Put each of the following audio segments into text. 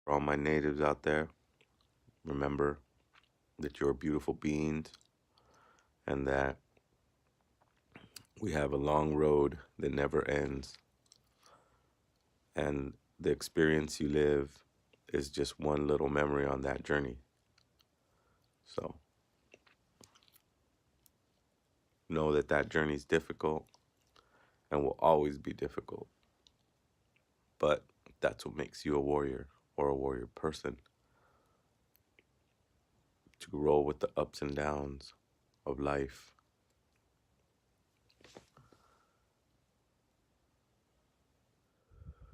For all my natives out there, remember that you're beautiful beings and that we have a long road that never ends. And the experience you live is just one little memory on that journey. So know that that journey is difficult and will always be difficult. But that's what makes you a warrior or a warrior person, to roll with the ups and downs of life.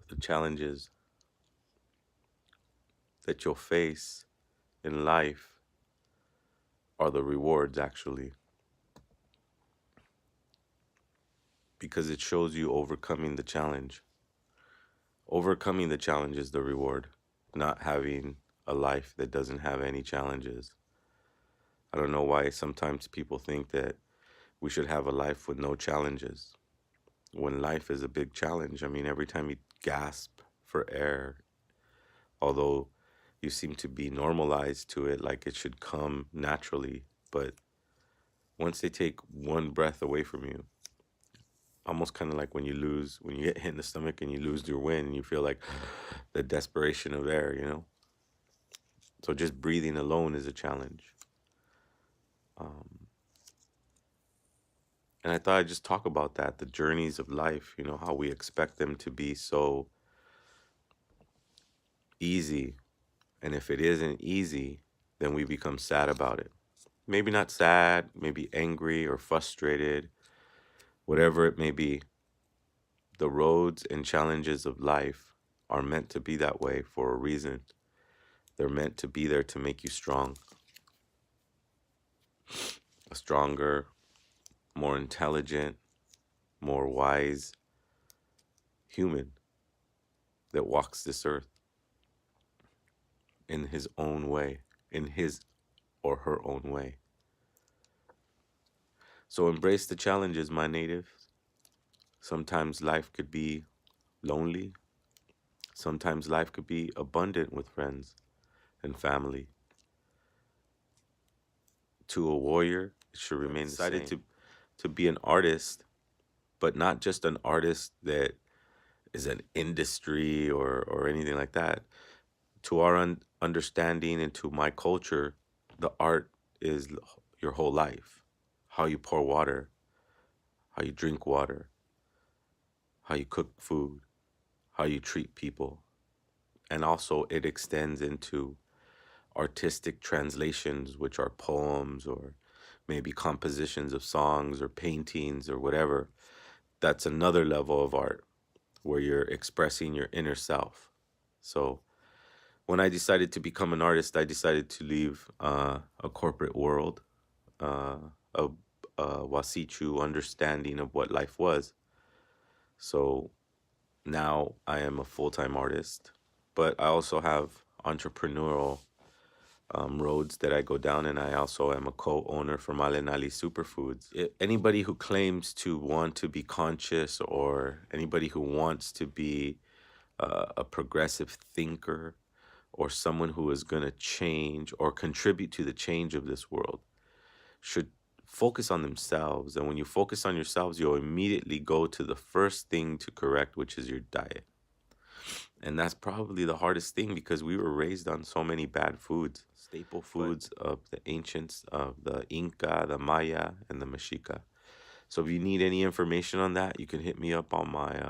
The challenges that you'll face in life are the rewards, actually, because it shows you overcoming the challenge. Overcoming the challenge is the reward, not having a life that doesn't have any challenges. I don't know why sometimes people think that we should have a life with no challenges, when life is a big challenge. I mean, every time you gasp for air, although you seem to be normalized to it like it should come naturally, but once they take one breath away from you, almost kind of like when you get hit in the stomach and you lose your wind, and you feel like the desperation of air. So just breathing alone is a challenge. And I thought I'd just talk about that, the journeys of life, how we expect them to be so easy. And if it isn't easy, then we become sad about it. Maybe not sad, maybe angry or frustrated, whatever it may be. The roads and challenges of life are meant to be that way for a reason. They're meant to be there to make you strong, a stronger, more intelligent, more wise human that walks this earth in his own way, in his or her own way. So embrace the challenges, my natives. Sometimes life could be lonely. Sometimes life could be abundant with friends and family. To a warrior, it should remain the same. Decided to be an artist, but not just an artist that is an industry or anything like that. To our understanding and to my culture, the art is your whole life. How you pour water, how you drink water, how you cook food, how you treat people. And also it extends into artistic translations, which are poems or maybe compositions of songs or paintings or whatever. That's another level of art where you're expressing your inner self. So when I decided to become an artist, I decided to leave a corporate world, uh, a, a Wasichu understanding of what life was. So now I am a full-time artist, but I also have entrepreneurial roads that I go down, and I also am a co-owner for Malenali Superfoods. Anybody who claims to want to be conscious, or anybody who wants to be a progressive thinker, or someone who is going to change or contribute to the change of this world, should focus on themselves. And when you focus on yourselves, you'll immediately go to the first thing to correct, which is your diet. And that's probably the hardest thing, because we were raised on so many bad foods, staple foods of the ancients, of the Inca, the Maya, and the Mexica. So if you need any information on that, you can hit me up on my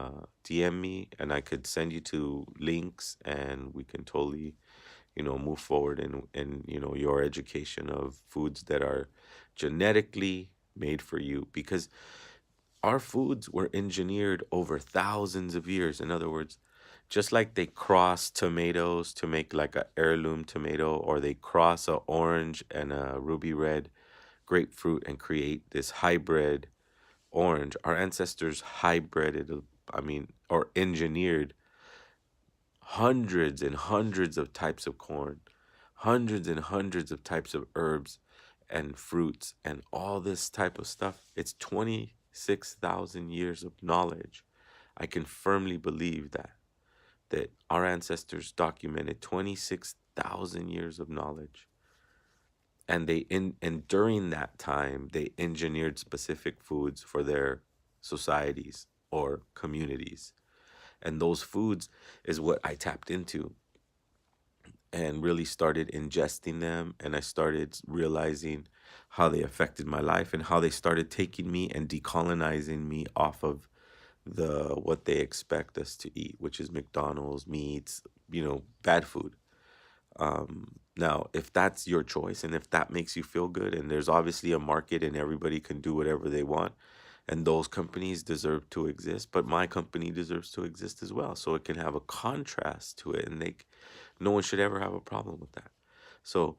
DM me, and I could send you to links, and we can totally, move forward in your education of foods that are genetically made for you, because our foods were engineered over thousands of years. In other words, just like they cross tomatoes to make like a heirloom tomato, or they cross a orange and a ruby red grapefruit and create this hybrid orange, our ancestors hybrided, or engineered hundreds and hundreds of types of corn, hundreds and hundreds of types of herbs and fruits and all this type of stuff. It's 26,000 years of knowledge. I can firmly believe that. that our ancestors documented 26,000 years of knowledge. And and during that time, they engineered specific foods for their societies or communities. And those foods is what I tapped into and really started ingesting them. And I started realizing how they affected my life and how they started taking me and decolonizing me off of what they expect us to eat, which is McDonald's, meats, bad food. Now, if that's your choice and if that makes you feel good, and there's obviously a market and everybody can do whatever they want, and those companies deserve to exist, but my company deserves to exist as well. So it can have a contrast to it, and no one should ever have a problem with that. So,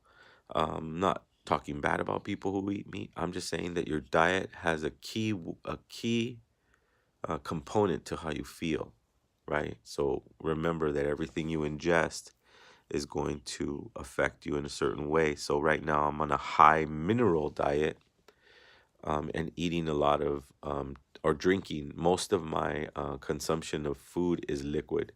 not talking bad about people who eat meat. I'm just saying that your diet has a key component to how you feel, right? So remember that everything you ingest is going to affect you in a certain way. So right now I'm on a high mineral diet, and eating a lot of or drinking. Most of my consumption of food is liquid,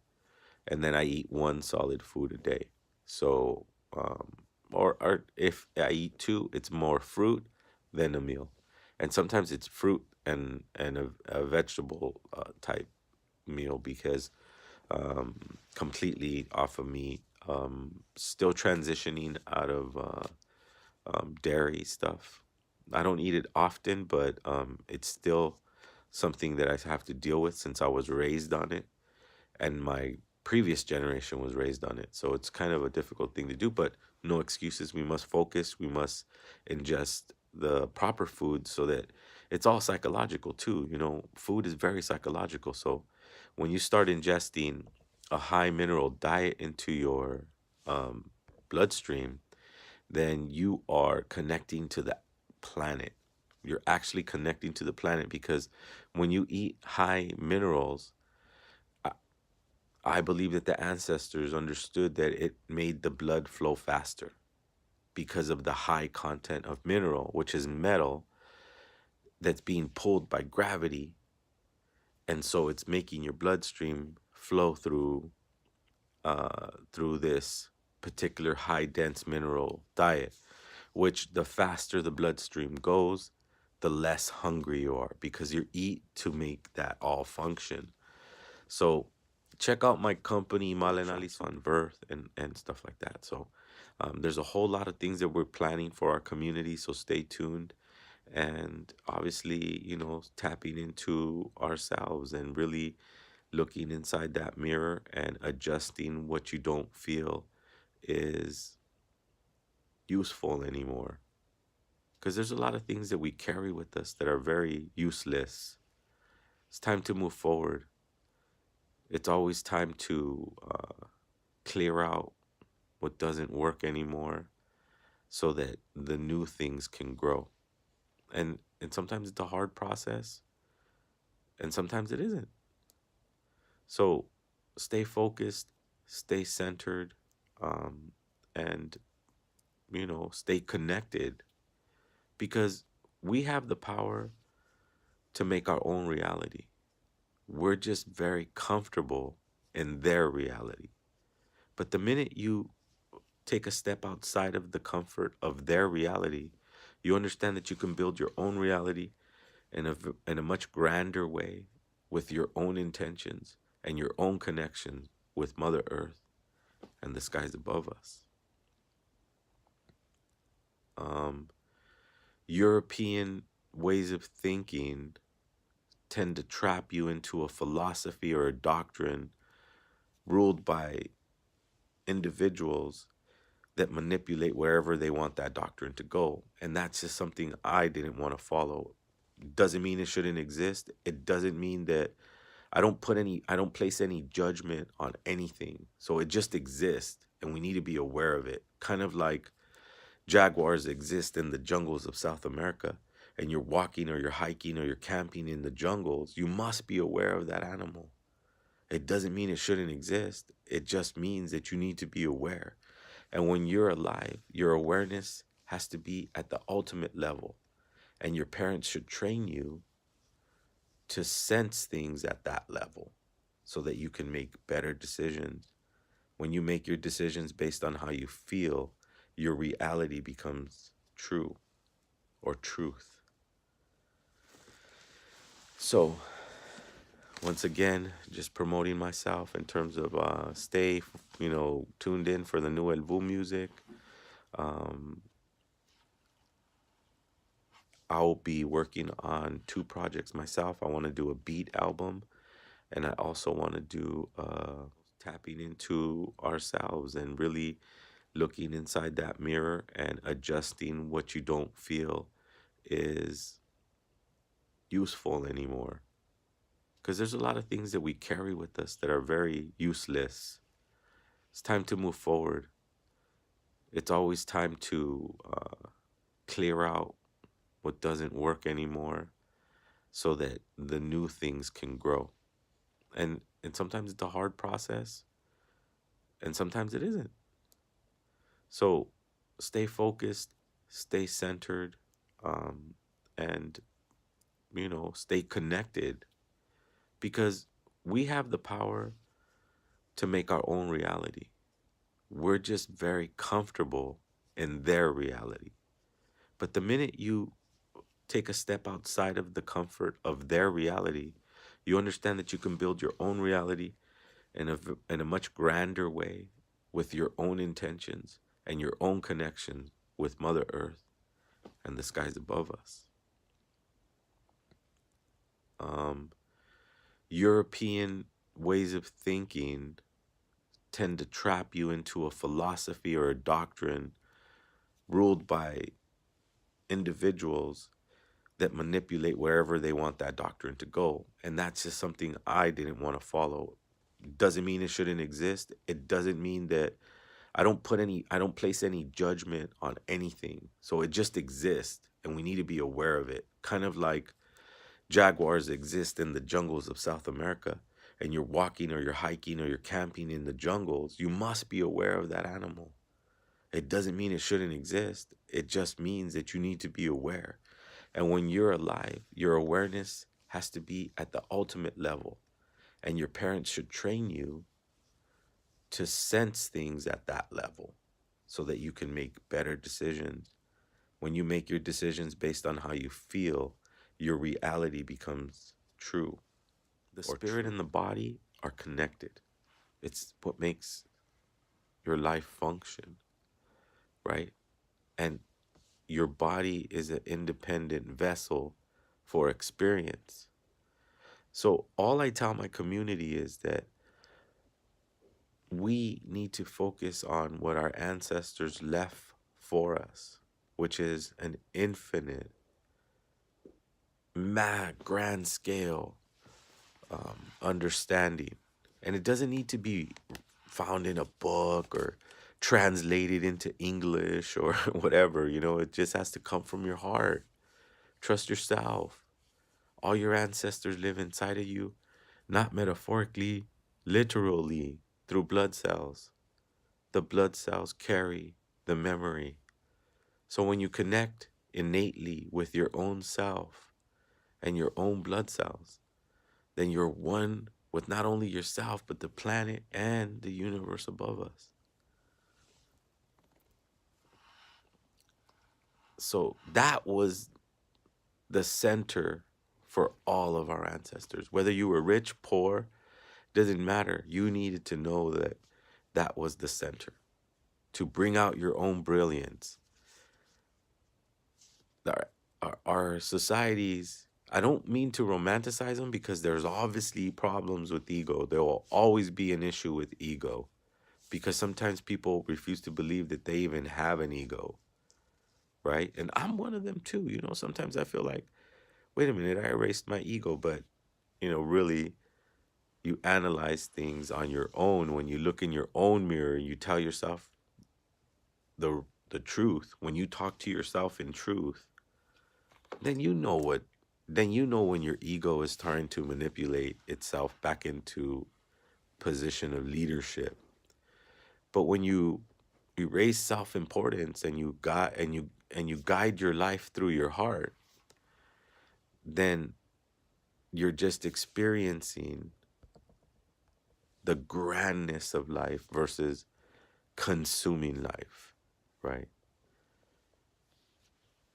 and then I eat one solid food a day. So um, or if I eat two, it's more fruit than a meal, and sometimes it's fruit and a vegetable type meal because completely off of meat. Still transitioning out of dairy stuff. I don't eat it often, but it's still something that I have to deal with since I was raised on it, and my previous generation was raised on it. So it's kind of a difficult thing to do, but no excuses. We must focus. We must ingest the proper food so that it's all psychological too. Food is very psychological. So when you start ingesting a high mineral diet into your um, bloodstream, then you are connecting to the planet. You're actually connecting to the planet because when you eat high minerals, I, I believe that the ancestors understood that it made the blood flow faster because of the high content of mineral, which is metal that's being pulled by gravity. And so it's making your bloodstream flow through this particular high dense mineral diet, which the faster the bloodstream goes, the less hungry you are because you eat to make that all function. So check out my company, Malenalis on Birth and stuff like that. So there's a whole lot of things that we're planning for our community. So stay tuned. And obviously, tapping into ourselves and really looking inside that mirror and adjusting what you don't feel is useful anymore. Because there's a lot of things that we carry with us that are very useless. It's time to move forward. It's always time to clear out what doesn't work anymore so that the new things can grow. And sometimes it's a hard process, and sometimes it isn't. So stay focused, stay centered, um, and stay connected because we have the power to make our own reality. We're just very comfortable in their reality. But the minute you take a step outside of the comfort of their reality, you understand that you can build your own reality in a much grander way with your own intentions and your own connection with Mother Earth and the skies above us. Um, European ways of thinking tend to trap you into a philosophy or a doctrine ruled by individuals that manipulate wherever they want that doctrine to go. And that's just something I didn't want to follow. Doesn't mean it shouldn't exist. It doesn't mean that I don't place any judgment on anything. So it just exists and we need to be aware of it. Kind of like jaguars exist in the jungles of South America, and you're walking or you're hiking or you're camping in the jungles, you must be aware of that animal. It doesn't mean it shouldn't exist. It just means that you need to be aware. And when you're alive, your awareness has to be at the ultimate level. And your parents should train you to sense things at that level so that you can make better decisions. When you make your decisions based on how you feel, your reality becomes true or truth. So, once again, just promoting myself in terms of stay, tuned in for the new El Vu music. Um, I'll be working on 2 projects myself. I want to do a beat album, and I also want to do tapping into ourselves and really looking inside that mirror and adjusting what you don't feel is useful anymore. Because there's a lot of things that we carry with us that are very useless. It's time to move forward. It's always time to clear out what doesn't work anymore so that the new things can grow. And sometimes it's a hard process, and sometimes it isn't. So stay focused, stay centered, and stay connected, because we have the power to make our own reality. We're just very comfortable in their reality. But the minute you take a step outside of the comfort of their reality, you understand that you can build your own reality in a much grander way, with your own intentions and your own connection with Mother Earth and the skies above us. European ways of thinking tend to trap you into a philosophy or a doctrine ruled by individuals that manipulate wherever they want that doctrine to go. And that's just something I didn't want to follow. Doesn't mean it shouldn't exist. It doesn't mean that I don't place any judgment on anything. So it just exists, and we need to be aware of it. Kind of like jaguars exist in the jungles of South America, and you're walking or you're hiking or you're camping in the jungles, you must be aware of that animal. It doesn't mean it shouldn't exist. It just means that you need to be aware. And when you're alive, your awareness has to be at the ultimate level. And your parents should train you to sense things at that level so that you can make better decisions. When you make your decisions based on how you feel, your reality becomes true. The spirit and the body are connected. It's what makes your life function, right? And your body is an independent vessel for experience. So all I tell my community is that we need to focus on what our ancestors left for us, which is an infinite, mad, grand scale understanding. And it doesn't need to be found in a book or translated into English or whatever, it just has to come from your heart. Trust yourself. All your ancestors live inside of you, not metaphorically, literally, through blood cells. The blood cells carry the memory. So when you connect innately with your own self and your own blood cells, then you're one with not only yourself, but the planet and the universe above us. So that was the center for all of our ancestors. Whether you were rich, poor, doesn't matter. You needed to know that that was the center, to bring out your own brilliance. Our societies, I don't mean to romanticize them, because there's obviously problems with ego. There will always be an issue with ego, because sometimes people refuse to believe that they even have an ego, right? And I'm one of them too. Sometimes I feel like, wait a minute, I erased my ego. But, really, you analyze things on your own. When you look in your own mirror, you tell yourself the truth. When you talk to yourself in truth, then when your ego is trying to manipulate itself back into position of leadership. But when you erase self-importance and you guide your life through your heart, then you're just experiencing the grandness of life versus consuming life, right?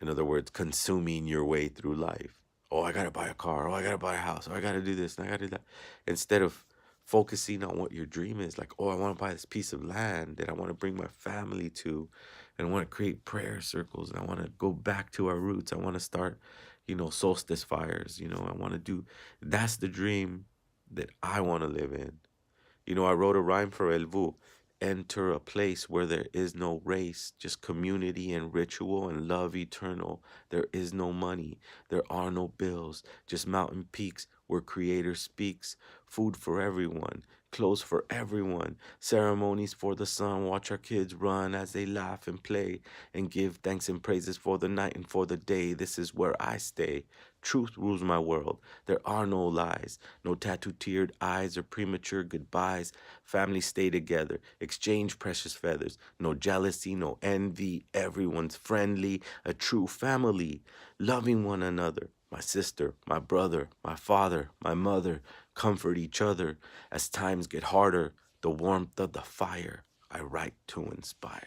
In other words, consuming your way through life. Oh, I gotta buy a car. Oh, I gotta buy a house. Oh, I gotta do this and I gotta do that. Instead of focusing on what your dream is, like, oh, I want to buy this piece of land that I want to bring my family to, and I want to create prayer circles, and I want to go back to our roots. I want to start, solstice fires. I want to do. That's the dream that I want to live in. I wrote a rhyme for El Vu. Enter a place where there is no race, just community and ritual and love eternal. There is no money, there are no bills, just mountain peaks where Creator speaks. Food for everyone, clothes for everyone, ceremonies for the sun. Watch our kids run as they laugh and play and give thanks and praises for the night and for the day. This is where I stay. Truth rules my world. There are no lies, no tattoo-teared eyes or premature goodbyes. Families stay together, exchange precious feathers. No jealousy, no envy. Everyone's friendly, a true family, loving one another. My sister, my brother, my father, my mother, comfort each other. As times get harder, the warmth of the fire, I write to inspire.